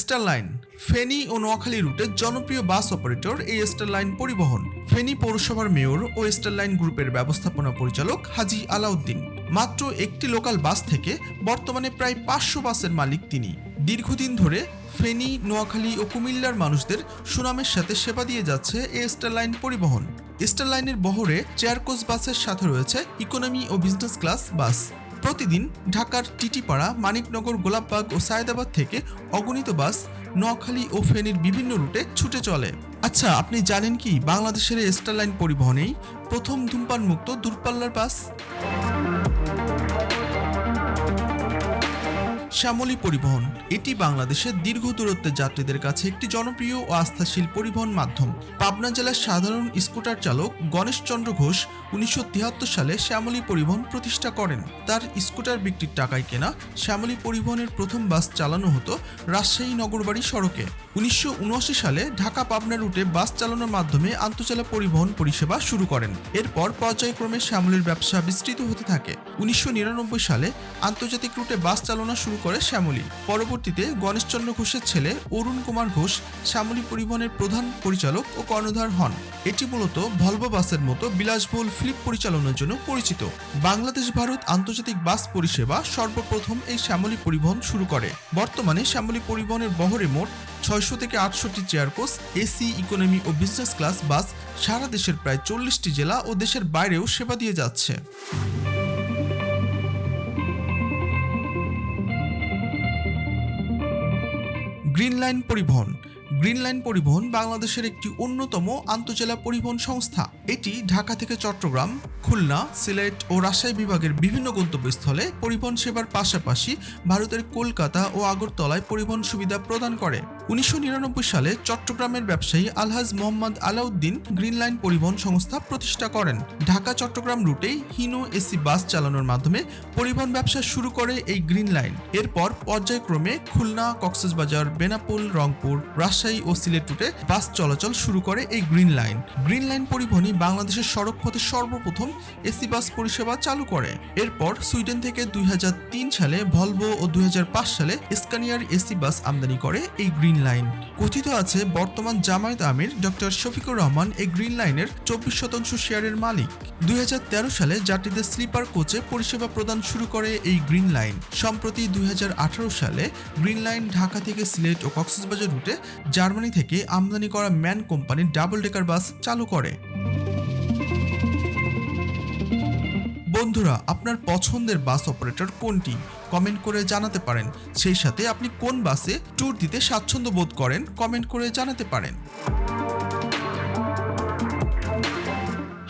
Starline Feni ও নোয়াখালী রুটে জনপ্রিয় bus operator এই স্টারলাইন পরিবহন। ফেনী পৌরসভার মেয়র ও স্টারলাইন গ্রুপের ব্যবস্থাপনা পরিচালক হাজী আলাউদ্দিন। মাত্র একটি লোকাল বাস থেকে বর্তমানে প্রায় 500 বাসের মালিক তিনি। দীর্ঘদিন ধরে ফেনী, নোয়াখালী ও কুমিল্লার মানুষদের সুনামের সাথে সেবা দিয়ে যাচ্ছে এই স্টারলাইন পরিবহন। স্টারলাইনের বহরে চেয়ার কোচ বাসের সাথে রয়েছে ইকোনমি ও বিজনেস ক্লাস বাস। প্রতিদিন ঢাকার টিটিপাড়া, মানিকনগর, গোলাপবাগ ও সায়েদাবাদ থেকে অগণিত বাস নোয়াখালী ও ফেনীর বিভিন্ন রুটে ছুটে চলে। আচ্ছা, আপনি জানেন কি বাংলাদেশের এই স্টারলাইন পরিবহনেই প্রথম ধূমপান মুক্ত দূরপাল্লার বাস? শ্যামলী পরিবহন এটি বাংলাদেশের দীর্ঘ দূরত্বের যাত্রীদের কাছে একটি জনপ্রিয় ও আস্থাশীল পরিবহন মাধ্যম। পাবনা জেলার সাধারণ স্কুটার চালক গণেশচন্দ্র ঘোষ 1973 সালে শ্যামলী পরিবহন প্রতিষ্ঠা করেন। তার স্কুটার বিক্রির টাকায় কেনা শ্যামলী পরিবহনের প্রথম বাস চালানো হতো রাজশাহী নগরবাড়ি সড়কে। 1979 সালে ঢাকা পাবনা রুটে বাস চালানোর মাধ্যমে আন্তঃজেলা পরিবহন পরিষেবা শুরু করেন। এরপর পর্যায়ক্রমে শ্যামলীর ব্যবসা বিস্তৃত হতে থাকে। 1999 সালে আন্তর্জাতিক রুটে বাস চালনা শুরু করে শ্যামলী। পরবর্তীতে গণেশচন্দ্র ঘোষের ছেলে অরুণ কুমার ঘোষ শ্যামলী পরিবহনের প্রধান পরিচালক ও কর্ণধার হন। এটি মূলত ভলভো বাসের মতো বিলাসবহুল ফ্লিপ পরিচালনার জন্য পরিচিত। বাংলাদেশ ভারত আন্তর্জাতিক বাস পরিষেবা সর্বপ্রথম এই শ্যামলী পরিবহন শুরু করে। বর্তমানে শ্যামলী পরিবহনের বহরে মোট 600 থেকে 800টি চেয়ার কোচ, এসি, ইকোনমি ও বিজনেস ক্লাস বাস সারা দেশের প্রায় 40টি জেলা ও দেশের বাইরেও সেবা দিয়ে যাচ্ছে। গ্রিন লাইন পরিবহন গ্রিন লাইন পরিবহন বাংলাদেশের একটি অন্যতম আন্তঃজেলা পরিবহন সংস্থা। এটি ঢাকা থেকে চট্টগ্রাম, খুলনা, সিলেট ও রাজশাহী বিভাগের বিভিন্ন গন্তব্যস্থলে পরিবহন সেবার পাশাপাশি ভারতের কলকাতা ও আগরতলায় পরিবহন সুবিধা প্রদান করে। 1999 সালে চট্টগ্রামের ব্যবসায়ী আলহাজ মোহাম্মদ আলাউদ্দিন গ্রিন লাইন পরিবহন সংস্থা প্রতিষ্ঠা করেন। ঢাকা চট্টগ্রাম রুটেই হিনো এসি বাস চালানোর মাধ্যমে পরিবহন ব্যবসা শুরু করে এই গ্রিন লাইন। এরপর পর্যায়ক্রমে খুলনা, কক্সবাজার, বেনাপোল, রংপুর, রাজশাহী ও সিলেট রুটে বাস চলাচল শুরু করে এই গ্রিন লাইন। গ্রিন লাইন পরিবহনই বাংলাদেশের সড়ক পথে সর্বপ্রথম এসি বাস পরিষেবা চালু করে। এরপর সুইডেন থেকে 2003 সালে ভলভো ও 2005 সালে স্কানিয়ার এসি বাস আমদানি করে এই গ্রিন লাইন। কথিত আছে বর্তমান জামায়াত আমির ডক্টর শফিকুর রহমান এই গ্রিন লাইনের 24% শেয়ারের মালিক। 2013 সালে যাত্রীদের স্লিপার কোচে পরিষেবা প্রদান শুরু করে এই গ্রিন লাইন। সম্প্রতি 2018 সালে গ্রিন লাইন ঢাকা থেকে সিলেট ও কক্সবাজার রুটে জার্মানি থেকে আমদানি করা ম্যান কোম্পানির ডাবল ডেকার বাস চালু করে। বন্ধুরা, আপনার পছন্দের বাস অপারেটর কোনটি? কমেন্ট করে জানাতে পারেন। সেই সাথে আপনি কোন বাসে ট্যুর দিতে স্বাচ্ছন্দ্য বোধ করেন কমেন্ট করে জানাতে পারেন।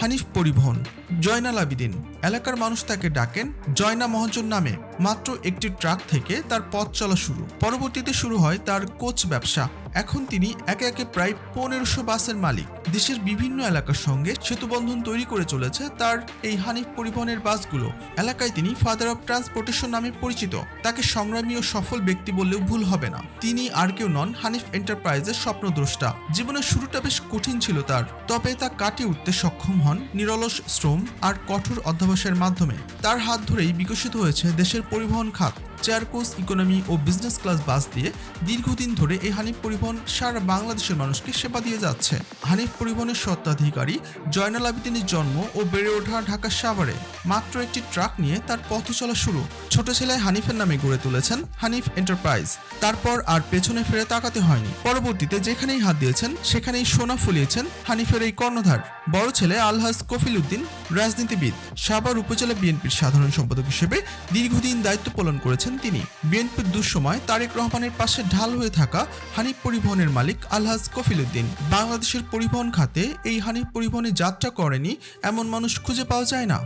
হানিফ পরিবহন জয়নাল আবিদিন এলাকার মানুষ তাকে ডাকেন জয়না মহাজন নামে। মাত্র একটি ট্রাক থেকে তার পথ চলা শুরু। পরবর্তীতে শুরু হয় তার কোচ ব্যবসা। এখন তিনি একে একে প্রায় 1500 বাসের মালিক। দেশের বিভিন্ন এলাকার সঙ্গে সেতুবন্ধন তৈরি করে চলেছে তার এই হানিফ পরিবহনের বাসগুলো। এলাকায় তিনি ফাদার অব ট্রান্সপোর্টেশন নামে পরিচিত। তাকে সংগ্রামী ও সফল ব্যক্তি বললেও ভুল হবে না। তিনি আর কেউ নন, হানিফ এন্টারপ্রাইজের স্বপ্নদ্রষ্টা। জীবনের শুরুটা বেশ কঠিন ছিল তার, তবে তা কাটিয়ে উঠতে সক্ষম হন নিরলস শ্রম আর কঠোর অধ্যবসায়ের মাধ্যমে। তার হাত ধরেই বিকশিত হয়েছে দেশের পরিবহন খাত। চেয়ার কোচ, ইকোনমি ও বিজনেস ক্লাস বাস দিয়ে দীর্ঘদিন ধরে এই হানিফ পরিবহন সারা বাংলাদেশের মানুষকে সেবা দিয়ে যাচ্ছে। হানিফ পরিবহনের স্বত্বাধিকারী জয়নাল আবিদিনের জন্ম ও বেড়ে ওঠা ঢাকার সাভারে। মাত্র একটি ট্রাক নিয়ে তার পথ চলা শুরু। ছোট ছেলে হানিফের নামে গড়ে তুলেছেন হানিফ এন্টারপ্রাইজ। তারপর আর পেছনে ফিরে তাকাতে হয়নি। পরবর্তীতে যেখানেই হাত দিয়েছেন সেখানেই সোনা ফলিয়েছেন হানিফের এই কর্ণধার। বড় ছেলে আলহাজ কফিল উদ্দিন রাজনীতিবিদ। সাভার উপজেলা বিএনপির সাধারণ সম্পাদক হিসেবে দীর্ঘদিন দায়িত্ব পালন করেছেন তিনি। বিএনপির দুঃসময় তারেক রহমানের পাশে ঢাল হয়ে থাকা হানিফ পরিবহনের মালিক আলহাজ কফিল উদ্দিন। বাংলাদেশের পরিবহন খাতে এই হানিফ পরিবহনে যাত্রা করেনি এমন মানুষ খুঁজে পাওয়া যায় না।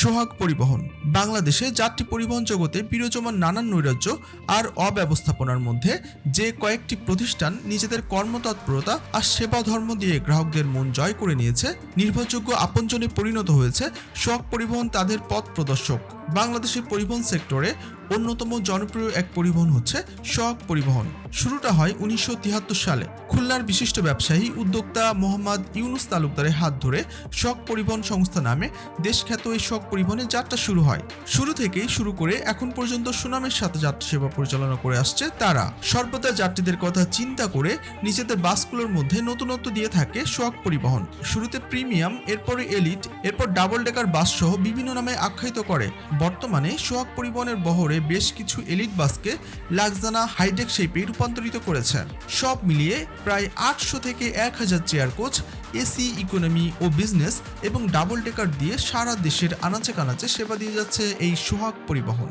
সোহাগ পরিবহন বাংলাদেশে যাত্রী পরিবহন জগতে বিরাজমান নানান নৈরাজ্য আর অব্যবস্থাপনার মধ্যে যে কয়েকটি প্রতিষ্ঠান নিজেদের কর্মতৎপরতা আর সেবা ধর্ম দিয়ে গ্রাহকদের মন জয় করে নিয়েছে, নির্ভরযোগ্য আপনজনে পরিণত হয়েছে, সোহাগ পরিবহন তাদের পথ প্রদর্শক। বাংলাদেশের পরিবহন সেক্টরে অন্যতম জনপ্রিয় এক পরিবহন হচ্ছে সোহাগ পরিবহন। শুরুটা হয় 1973 সালে। খুলনার বিশিষ্ট ব্যবসায়ী উদ্যোক্তা মোহাম্মদ ইউনুস তালুকদারের হাত ধরে সোহাগ পরিবহন সংস্থা নামে দেশখ্যাত এই সোহাগ পরিবহনের যাত্রা শুরু হয়। শুরু থেকেই শুরু করে এখন পর্যন্ত সুনামের সাথে যাত্রা সেবা পরিচালনা করে আসছে তারা। সর্বদা যাত্রীদের কথা চিন্তা করে নিজেদের বাসগুলোর মধ্যে নতুনত্ব দিয়ে থাকে সোহাগ পরিবহন। শুরুতে প্রিমিয়াম, এরপরে এলিট, এরপর ডাবল ডেকার বাস সহ বিভিন্ন নামে আখ্যায়িত করে। বর্তমানে সোহাগ পরিবহনের বহরে বেশ কিছু এলিট বাসকে লাক্সানা হাইডেক শেপে রূপান্তরিত করেছে। সব মিলিয়ে প্রায় 800 থেকে 1000 চেয়ার কোচ, এসি, ইকোনমি ও বিজনেস এবং ডাবল ডেকার দিয়ে সারা দেশের আনাচে কানাচে সেবা দিয়ে যাচ্ছে এই সোহাগ পরিবহন।